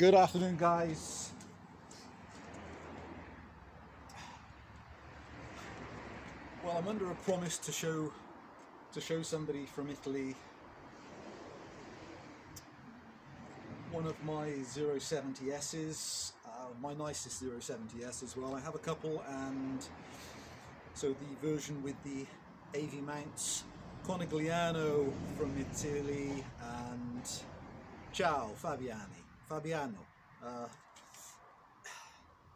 Good afternoon, guys. Well, I'm under a promise to show somebody from Italy one of my 070Ss, my nicest 070S as well. I have a couple, and so the version with the AV mounts, Conigliano from Italy, and ciao Fabiano.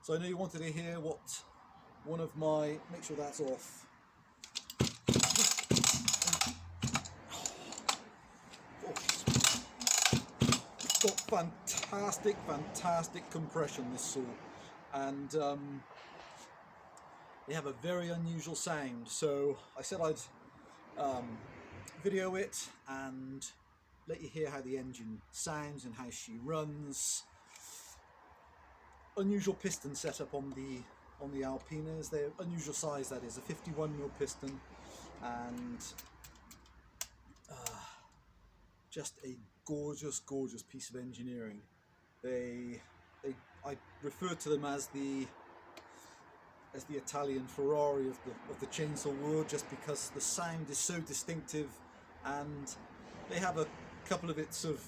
So I know you wanted to hear what one of my, make sure that's off. Got fantastic compression, this saw, and they have a very unusual sound. So I said I'd video it and let you hear how the engine sounds and how she runs. Unusual piston setup on the Alpinas. They're unusual size, that is, a 51mm piston, and just a gorgeous piece of engineering. I refer to them as the Italian Ferrari of the chainsaw world, just because the sound is so distinctive, and they have a couple of bits of,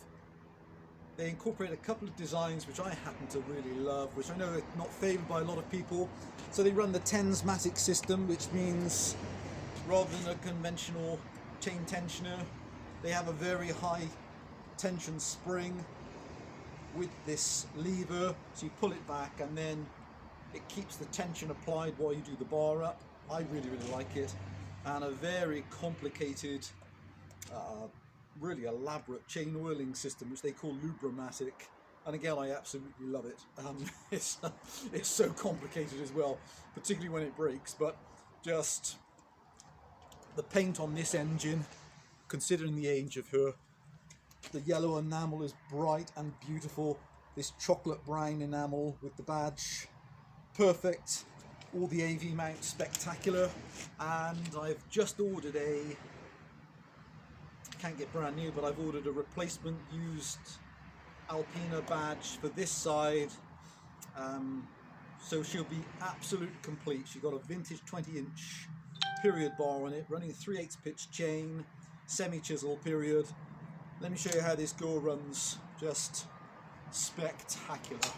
they incorporate a couple of designs which I happen to really love, which I know are not favoured by a lot of people. So they run the Tensmatic system, which means rather than a conventional chain tensioner, they have a very high tension spring with this lever, so you pull it back and then it keeps the tension applied while you do the bar up. I really like it. And a very complicated, really elaborate chain oiling system, which they call Lubramatic, and again I absolutely love it. It's so complicated as well, particularly when it breaks, but just the paint on this engine, considering the age of her, the yellow enamel is bright and beautiful, this chocolate brown enamel with the badge, perfect. All the AV mounts spectacular, and I've just ordered can't get brand new, but I've ordered a replacement used Alpina badge for this side, so she'll be absolutely complete. She's got a vintage 20-inch period bar on it, running a 3/8 pitch chain, semi-chisel period. Let me show you how this girl runs. Just spectacular.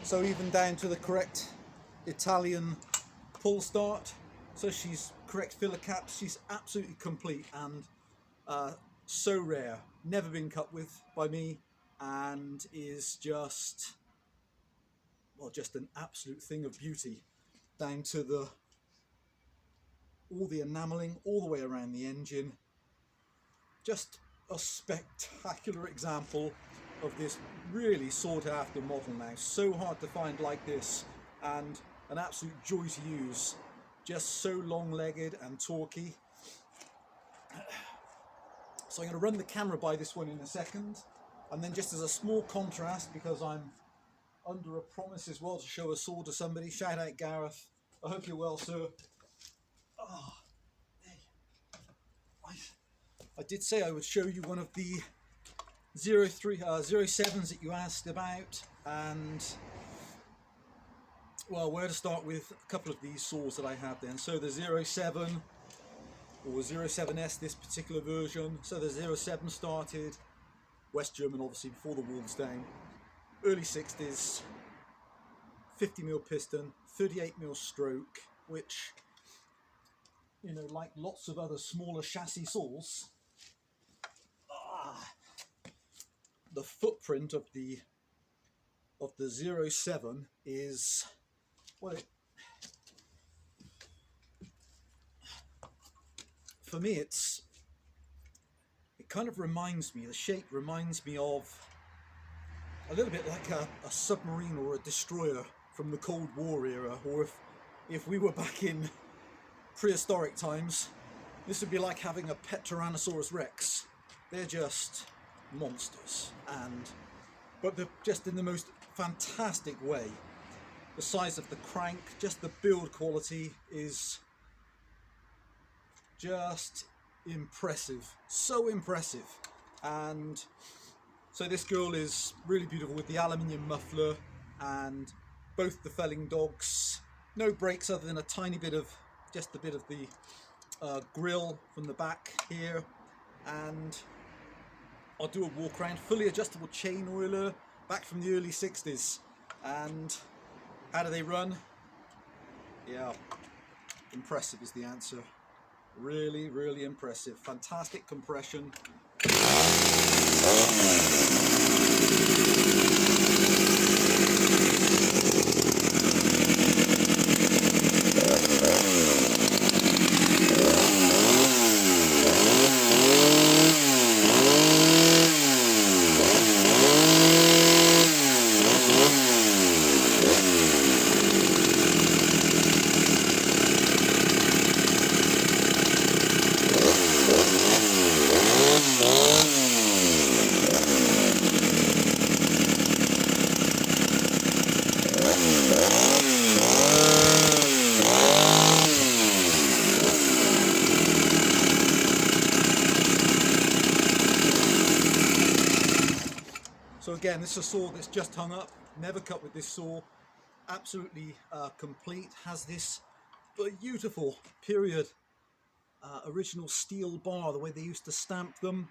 So even down to the correct Italian pull start, so she's correct filler caps, she's absolutely complete, and so rare, never been cut with by me, and is just, well, just an absolute thing of beauty, down to all the enameling all the way around the engine. Just a spectacular example of this really sought after model now. So hard to find like this, and an absolute joy to use. Just so long-legged and torquey. So I'm going to run the camera by this one in a second, and then just as a small contrast, because I'm under a promise as well to show a saw to somebody, shout out Gareth, I hope you're well, sir. Oh, I did say I would show you one of the 07s that you asked about, and well, where to start with a couple of these saws that I have then. So the 07 or 07S, this particular version. So the 07 started West German, obviously, before the walls down, early 60s, 50mm piston, 38mm stroke, which, you know, like lots of other smaller chassis saws, the footprint of the 07 is, well, for me it kind of reminds me, the shape reminds me of a little bit like a submarine or a destroyer from the Cold War era, or if we were back in prehistoric times, this would be like having a pet Tyrannosaurus Rex. They're just monsters, but they're just in the most fantastic way. The size of the crank, just the build quality is just impressive, so impressive. And so this girl is really beautiful with the aluminium muffler and both the felling dogs, no brakes other than a tiny bit of, just a bit of the grill from the back here. And I'll do a walk around, fully adjustable chain oiler, back from the early 60s. And how do they run? Yeah, impressive is the answer. Really, really impressive. Fantastic compression. So again, this is a saw that's just hung up, never cut with this saw, absolutely complete, has this beautiful period original steel bar, the way they used to stamp them.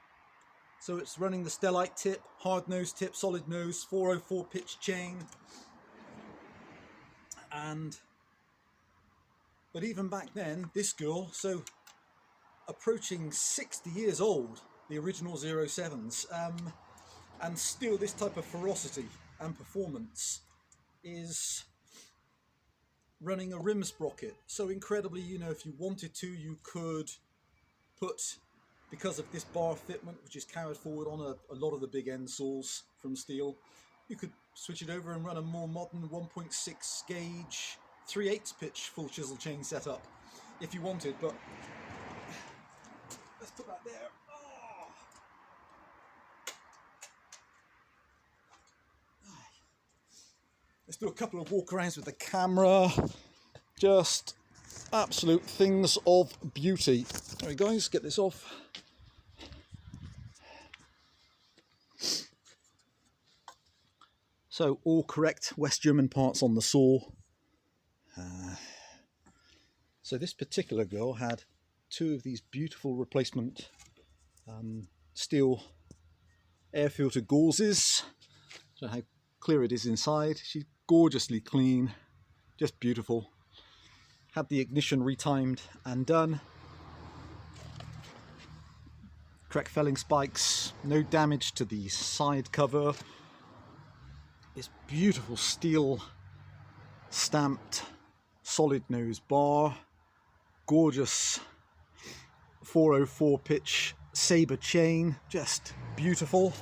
So it's running the stellite tip, hard nose tip, solid nose, 404 pitch chain. But even back then, this girl, so approaching 60 years old, the original 07s, and still this type of ferocity and performance is running a rim sprocket. So incredibly, you know, if you wanted to, you could put, because of this bar fitment, which is carried forward on a lot of the big end saws from Stihl, you could switch it over and run a more modern 1.6 gauge 3/8 pitch full chisel chain setup if you wanted. But let's put that there. Let's do a couple of walk-arounds with the camera. Just absolute things of beauty. All right, guys, get this off. So all correct West German parts on the saw. So this particular girl had two of these beautiful replacement steel air filter gauzes. So how clear it is inside. She's gorgeously clean, just beautiful. Had the ignition retimed and done. Correct felling spikes, no damage to the side cover. This beautiful steel stamped solid nose bar, gorgeous 404 pitch saber chain, just beautiful.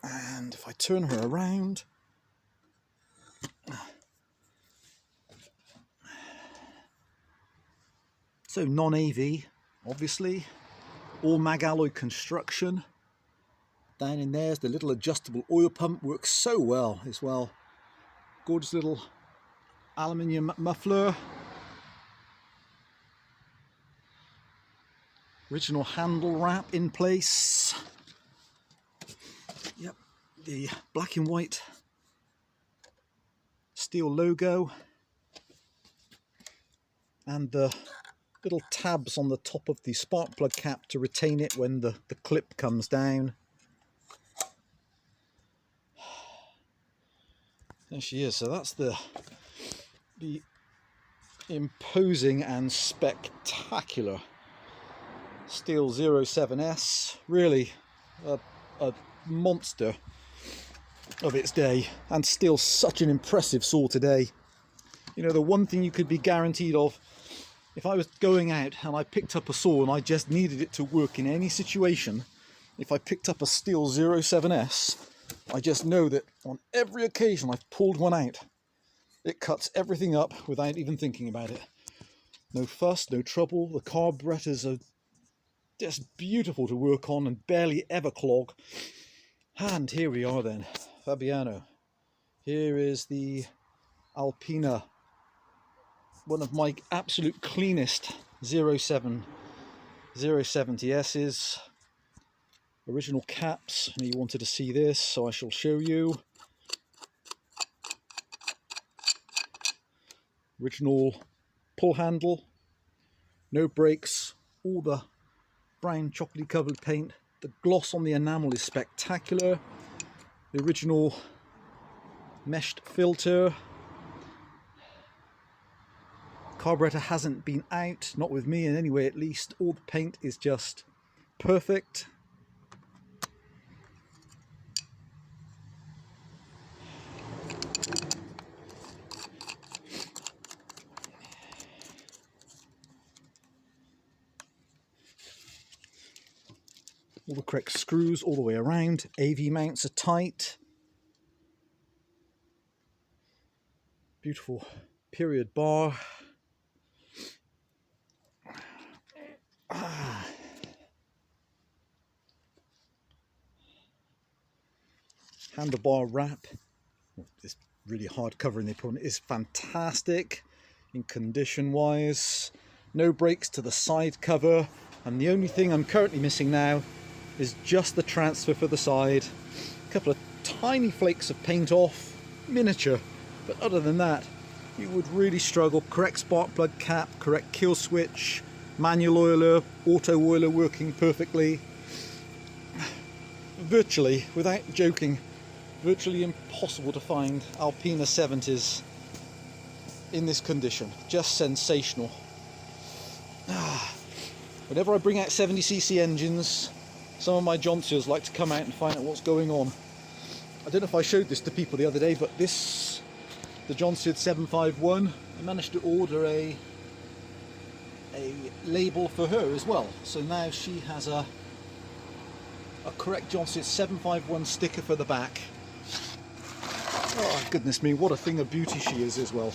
And if I turn her around, so non-AV, obviously, all mag alloy construction. Down in there's the little adjustable oil pump, works so well as well. Gorgeous little aluminium muffler. Original handle wrap in place. Yep, the black and white Stihl logo. And the little tabs on the top of the spark plug cap to retain it when the clip comes down. There she is. So that's the imposing and spectacular Stihl 07S. Really a a monster of its day, and still such an impressive saw today. You know, the one thing you could be guaranteed of, if I was going out and I picked up a saw and I just needed it to work in any situation, if I picked up a Stihl 07S, I just know that on every occasion I've pulled one out, it cuts everything up without even thinking about it. No fuss, no trouble. The carburetors are just beautiful to work on and barely ever clog. And here we are then, Fabiano. Here is the Alpina, one of my absolute cleanest 070S's. Original caps, and you wanted to see this, so I shall show you. Original pull handle, no brakes, all the brown chocolatey covered paint. The gloss on the enamel is spectacular. The original meshed filter. Carburetor hasn't been out, not with me in any way at least. All the paint is just perfect. All the correct screws all the way around. AV mounts are tight. Beautiful period bar. Handlebar wrap. This really hard covering they put on it is fantastic in condition wise. No breaks to the side cover, and the only thing I'm currently missing now is just the transfer for the side. A couple of tiny flakes of paint off, miniature, but other than that you would really struggle. Correct spark plug cap, correct kill switch, manual oiler, auto oiler working perfectly. Virtually, without joking, virtually impossible to find Alpina 70s in this condition. Just sensational. Whenever I bring out 70cc engines, some of my Johnsons like to come out and find out what's going on. I don't know if I showed this to people the other day, but this, the Johnson 751, I managed to order a label for her as well. So now she has a correct Johnson 751 sticker for the back. Oh goodness me, what a thing of beauty she is as well.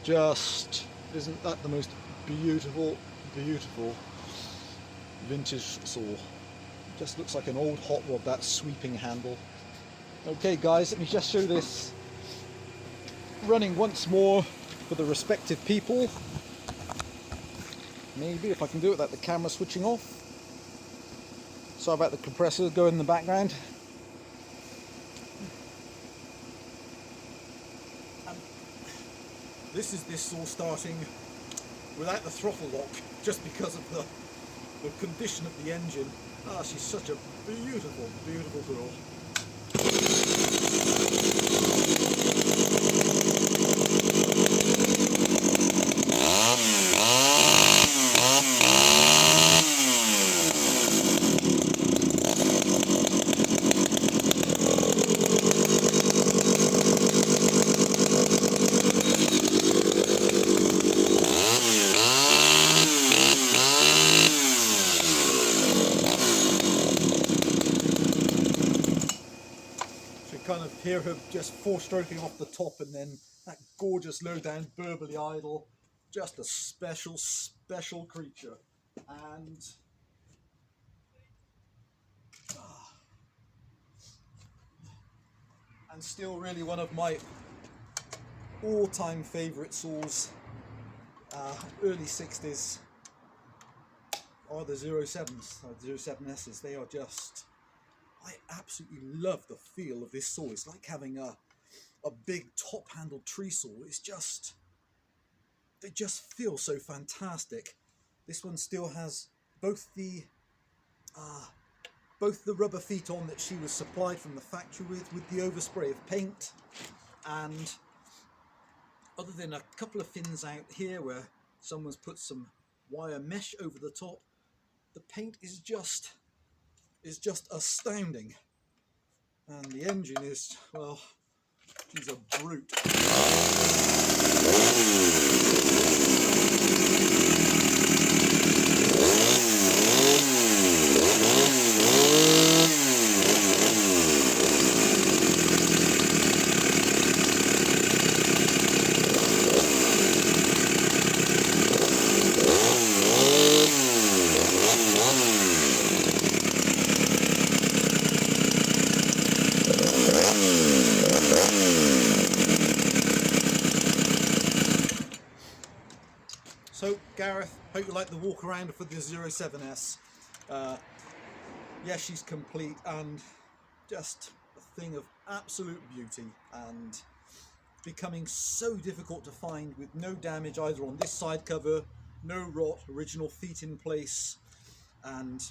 Just, isn't that the most beautiful, beautiful vintage saw? Just looks like an old hot rod, that sweeping handle. Okay guys, let me just show this running once more for the respective people. Maybe if I can do it without the camera switching off. Sorry about the compressor going in the background. And this is this saw starting without the throttle lock, just because of the condition of the engine. Ah, she's such a beautiful, beautiful girl. Kind of hear her just four-stroking off the top, and then that gorgeous low-down burbly idle. Just a special, special creature. And still really one of my all-time favourite saws. Early 60s are the 07s, the 07Ss. They are just, I absolutely love the feel of this saw. It's like having a big top-handled tree saw. It's just, they just feel so fantastic. This one still has both the rubber feet on that she was supplied from the factory with the overspray of paint, and other than a couple of fins out here where someone's put some wire mesh over the top, the paint is just is just astounding. And the engine is, well, she's a brute. So Gareth, hope you like the walk around for the 07S. Yeah, she's complete and just a thing of absolute beauty, and becoming so difficult to find with no damage either on this side cover, no rot, original feet in place, and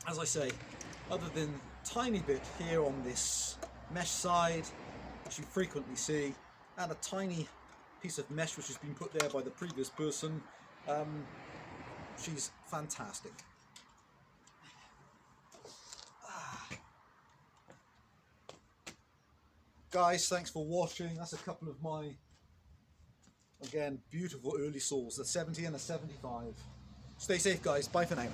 as I say, other than tiny bit here on this mesh side, which you frequently see, and a tiny piece of mesh which has been put there by the previous person, she's fantastic. Guys, thanks for watching. That's a couple of my, again, beautiful early souls, a 70 and a 75. Stay safe, guys. Bye for now.